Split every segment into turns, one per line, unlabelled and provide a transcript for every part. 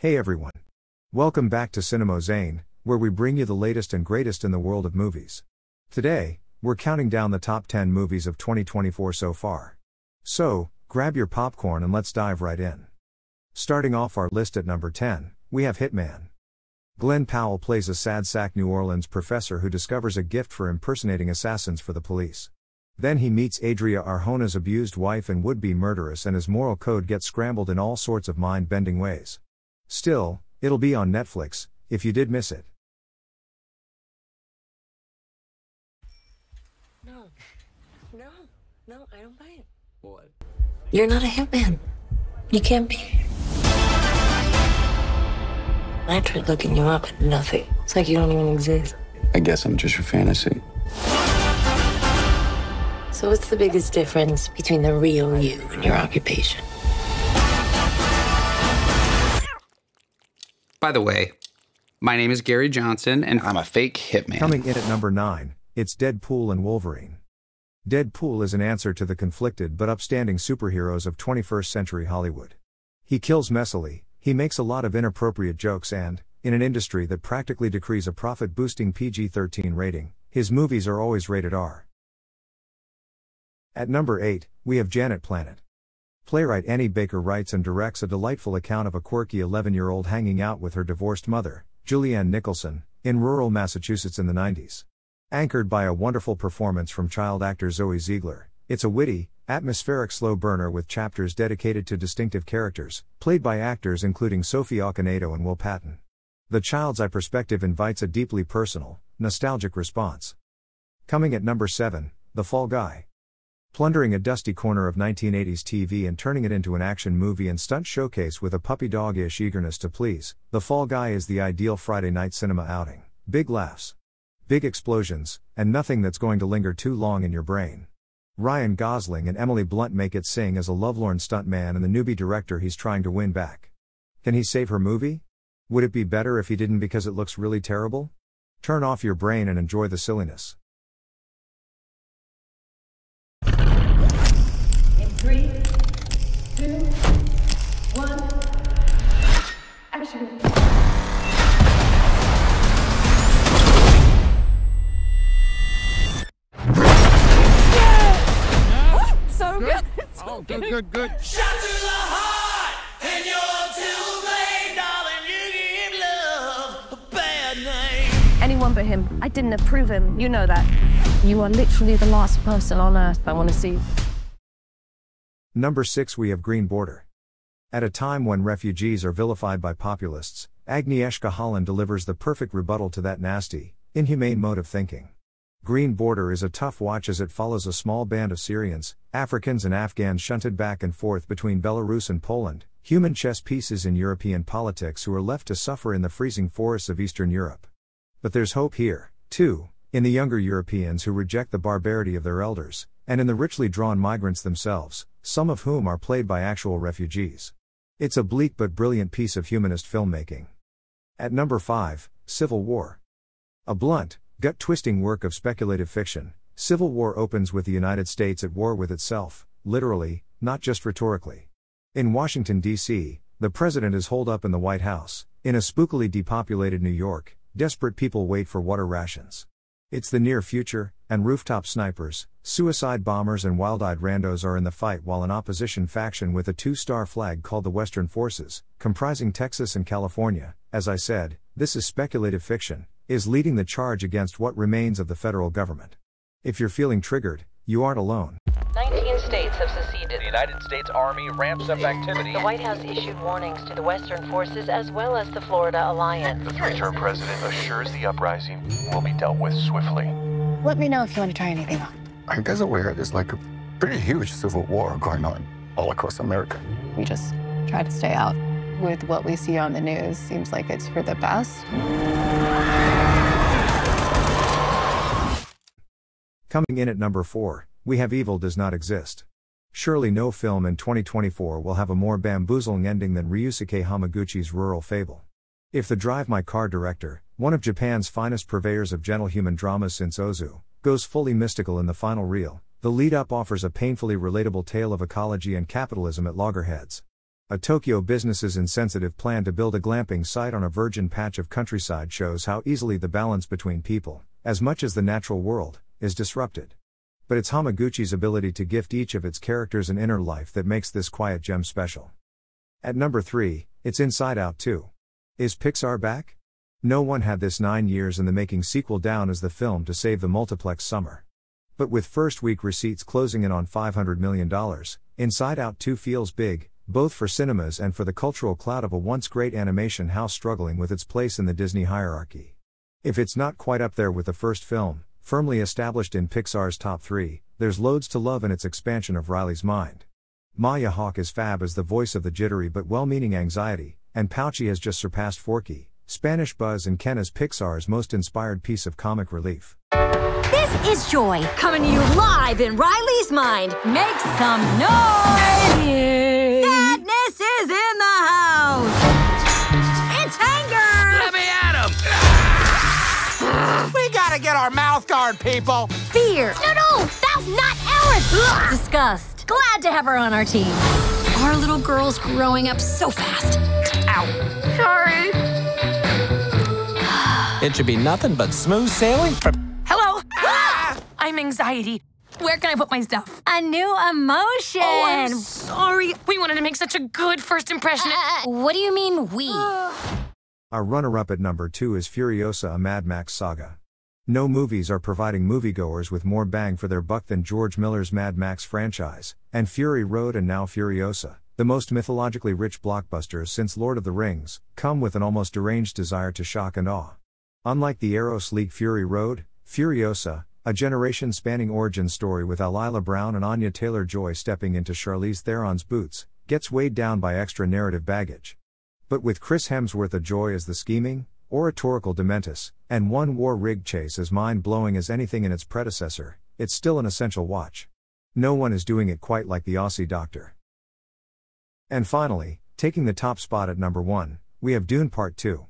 Hey everyone. Welcome back to Cinema Zane, where we bring you the latest and greatest in the world of movies. Today, we're counting down the top 10 movies of 2024 so far. So, grab your popcorn and let's dive right in. Starting off our list at number 10, we have Hitman. Glenn Powell plays a sad sack New Orleans professor who discovers a gift for impersonating assassins for the police. Then he meets Adria Arjona's abused wife and would-be murderess, and his moral code gets scrambled in all sorts of mind-bending ways. Still, it'll be on Netflix, if you did miss it.
No, I don't buy it.
What?
You're not a hitman. You can't be. I tried looking you up and nothing. It's like you don't even exist.
I guess I'm just your fantasy.
So what's the biggest difference between the real you and your occupation?
By the way, my name is Gary Johnson, and I'm a fake hitman.
Coming in at number 9, it's Deadpool and Wolverine. Deadpool is an answer to the conflicted but upstanding superheroes of 21st century Hollywood. He kills messily, he makes a lot of inappropriate jokes, and, in an industry that practically decrees a profit-boosting PG-13 rating, his movies are always rated R. At number 8, we have Janet Planet. Playwright Annie Baker writes and directs a delightful account of a quirky 11-year-old hanging out with her divorced mother, Julianne Nicholson, in rural Massachusetts in the 90s. Anchored by a wonderful performance from child actor Zoe Ziegler, it's a witty, atmospheric slow burner with chapters dedicated to distinctive characters, played by actors including Sophie Okonedo and Will Patton. The child's eye perspective invites a deeply personal, nostalgic response. Coming at number 7, The Fall Guy. Plundering a dusty corner of 1980s TV and turning it into an action movie and stunt showcase with a puppy dog-ish eagerness to please, The Fall Guy is the ideal Friday night cinema outing. Big laughs, big explosions, and nothing that's going to linger too long in your brain. Ryan Gosling and Emily Blunt make it sing as a lovelorn stuntman and the newbie director he's trying to win back. Can he save her movie? Would it be better if he didn't because it looks really terrible? Turn off your brain and enjoy the silliness.
In 3, 2, 1, action.
So good.
Oh, good.
Shot through the heart, and you're too late, darling. You give love a bad name.
Anyone but him. I didn't approve him. You know that. You are literally the last person on earth I want to see.
Number 6, we have Green Border. At a time when refugees are vilified by populists, Agnieszka Holland delivers the perfect rebuttal to that nasty, inhumane mode of thinking. Green Border is a tough watch as it follows a small band of Syrians, Africans and Afghans shunted back and forth between Belarus and Poland, human chess pieces in European politics who are left to suffer in the freezing forests of Eastern Europe. But there's hope here, too, in the younger Europeans who reject the barbarity of their elders, and in the richly drawn migrants themselves, some of whom are played by actual refugees. It's a bleak but brilliant piece of humanist filmmaking. At number 5, Civil War. A blunt, gut-twisting work of speculative fiction, Civil War opens with the United States at war with itself, literally, not just rhetorically. In Washington, D.C., the president is holed up in the White House. In a spookily depopulated New York, desperate people wait for water rations. It's the near future, and rooftop snipers, suicide bombers and wild-eyed randos are in the fight while an opposition faction with a 2-star flag called the Western Forces, comprising Texas and California, as I said, this is speculative fiction, is leading the charge against what remains of the federal government. If you're feeling triggered, you aren't alone.
19 states have seceded.
The United States Army ramps up activity.
The White House issued warnings to the Western forces as well as the Florida Alliance.
The three-term president assures the uprising will be dealt with swiftly.
Let me know if you want to try anything on.
Are you guys aware there's like a pretty huge civil war going on all across America?
We just try to stay out. With what we see on the news, seems like it's for the best.
Coming in at number 4, we have Evil Does Not Exist. Surely no film in 2024 will have a more bamboozling ending than Ryusuke Hamaguchi's Rural Fable. If the Drive My Car director, one of Japan's finest purveyors of gentle human dramas since Ozu, goes fully mystical in the final reel, the lead-up offers a painfully relatable tale of ecology and capitalism at loggerheads. A Tokyo business's insensitive plan to build a glamping site on a virgin patch of countryside shows how easily the balance between people, as much as the natural world, is disrupted. But it's Hamaguchi's ability to gift each of its characters an inner life that makes this quiet gem special. At number 3, it's Inside Out 2. Is Pixar back? No one had this 9 years in the making sequel down as the film to save the multiplex summer. But with first week receipts closing in on $500 million, Inside Out 2 feels big, both for cinemas and for the cultural clout of a once great animation house struggling with its place in the Disney hierarchy. If it's not quite up there with the first film, firmly established in Pixar's top 3, there's loads to love in its expansion of Riley's mind. Maya Hawke is fab as the voice of the jittery but well-meaning anxiety, and Pouchy has just surpassed Forky, Spanish Buzz and Ken as Pixar's most inspired piece of comic relief.
This is Joy, coming to you live in Riley's mind. Make some noise! Sadness is in the house! It's anger!
Let me at him! We gotta get our mouth guard, people!
Fear! No, that's not ours! Disgust. Glad to have her on our team. Our little girl's growing up so fast. Ow. Sorry.
It should be nothing but smooth sailing from...
Hello? I'm anxiety. Where can I put my stuff?
A new emotion.
Oh, I'm sorry. We wanted to make such a good first impression.
What do you mean, we?
Our runner-up at number 2 is Furiosa, a Mad Max saga. No movies are providing moviegoers with more bang for their buck than George Miller's Mad Max franchise, and Fury Road and now Furiosa, the most mythologically rich blockbusters since Lord of the Rings, come with an almost deranged desire to shock and awe. Unlike the arrow-sleek Fury Road, Furiosa, a generation-spanning origin story with Alila Brown and Anya Taylor-Joy stepping into Charlize Theron's boots, gets weighed down by extra narrative baggage. But with Chris Hemsworth a joy as the scheming, oratorical Dementis, and one war-rigged chase as mind-blowing as anything in its predecessor, it's still an essential watch. No one is doing it quite like the Aussie Doctor. And finally, taking the top spot at number 1, we have Dune Part 2.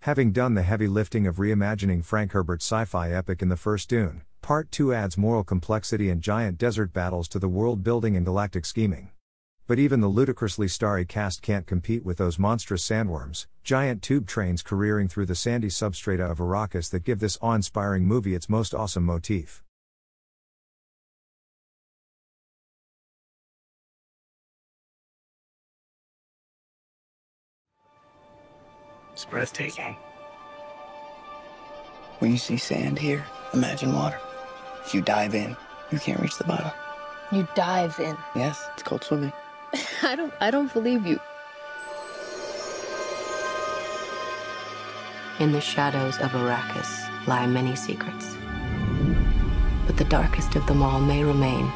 Having done the heavy lifting of reimagining Frank Herbert's sci-fi epic in the first Dune, Part 2 adds moral complexity and giant desert battles to the world building and galactic scheming. But even the ludicrously starry cast can't compete with those monstrous sandworms, giant tube trains careering through the sandy substrata of Arrakis that give this awe-inspiring movie its most awesome motif.
It's breathtaking. When you see sand here, imagine water. If you dive in, you can't reach the bottom.
You dive in.
Yes, it's called swimming.
I don't believe you.
In the shadows of Arrakis lie many secrets. But the darkest of them all may remain.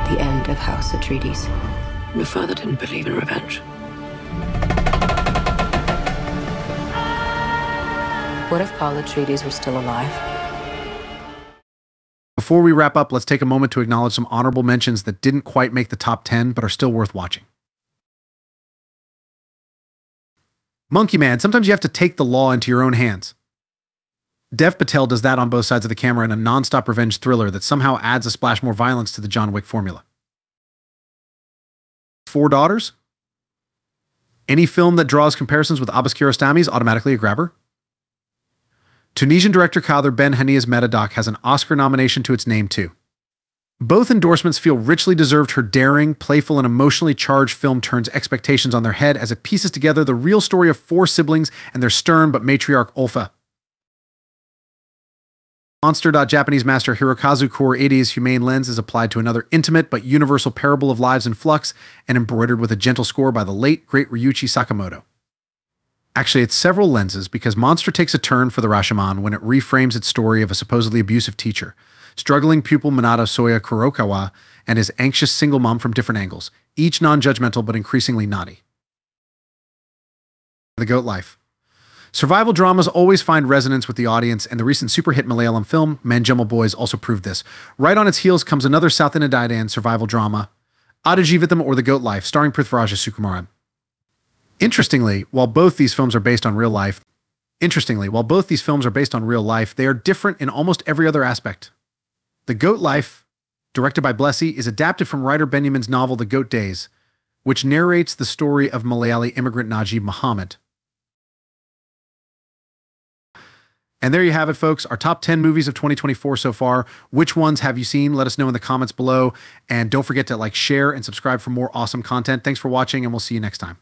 The end of House Atreides.
Your father didn't believe in revenge.
What if Paul Atreides were still alive?
Before we wrap up, let's take a moment to acknowledge some honorable mentions that didn't quite make the top 10, but are still worth watching. Monkey Man, sometimes you have to take the law into your own hands. Dev Patel does that on both sides of the camera in a non-stop revenge thriller that somehow adds a splash more violence to the John Wick formula. Four Daughters? Any film that draws comparisons with Abbas Kiarostami is automatically a grabber. Tunisian director Kader Ben Hania's Metadoc has an Oscar nomination to its name too. Both endorsements feel richly deserved. Her daring, playful, and emotionally charged film turns expectations on their head as it pieces together the real story of four siblings and their stern but matriarch Olfa. Monster.Japanese master Hirokazu Koreeda's humane lens is applied to another intimate but universal parable of lives in flux and embroidered with a gentle score by the late, great Ryuichi Sakamoto. Actually, it's several lenses because Monster takes a turn for the Rashomon when it reframes its story of a supposedly abusive teacher, struggling pupil Minato Soya Kurokawa, and his anxious single mom from different angles, each non-judgmental but increasingly naughty. The Goat Life. Survival dramas always find resonance with the audience, and the recent super hit Malayalam film, Manjummal Boys, also proved this. Right on its heels comes another South Indian survival drama, Adajivatham or The Goat Life, starring Prithviraj Sukumaran. Interestingly, while both these films are based on real life, they are different in almost every other aspect. The Goat Life directed by Blessy, is adapted from writer Benjamin's novel The Goat Days, which narrates the story of Malayali immigrant Najib Muhammad. And there you have it, folks. Our top 10 movies of 2024 so far. Which ones have you seen? Let us know in the comments below. And don't forget to share and subscribe for more awesome content. Thanks for watching, and we'll see you next time.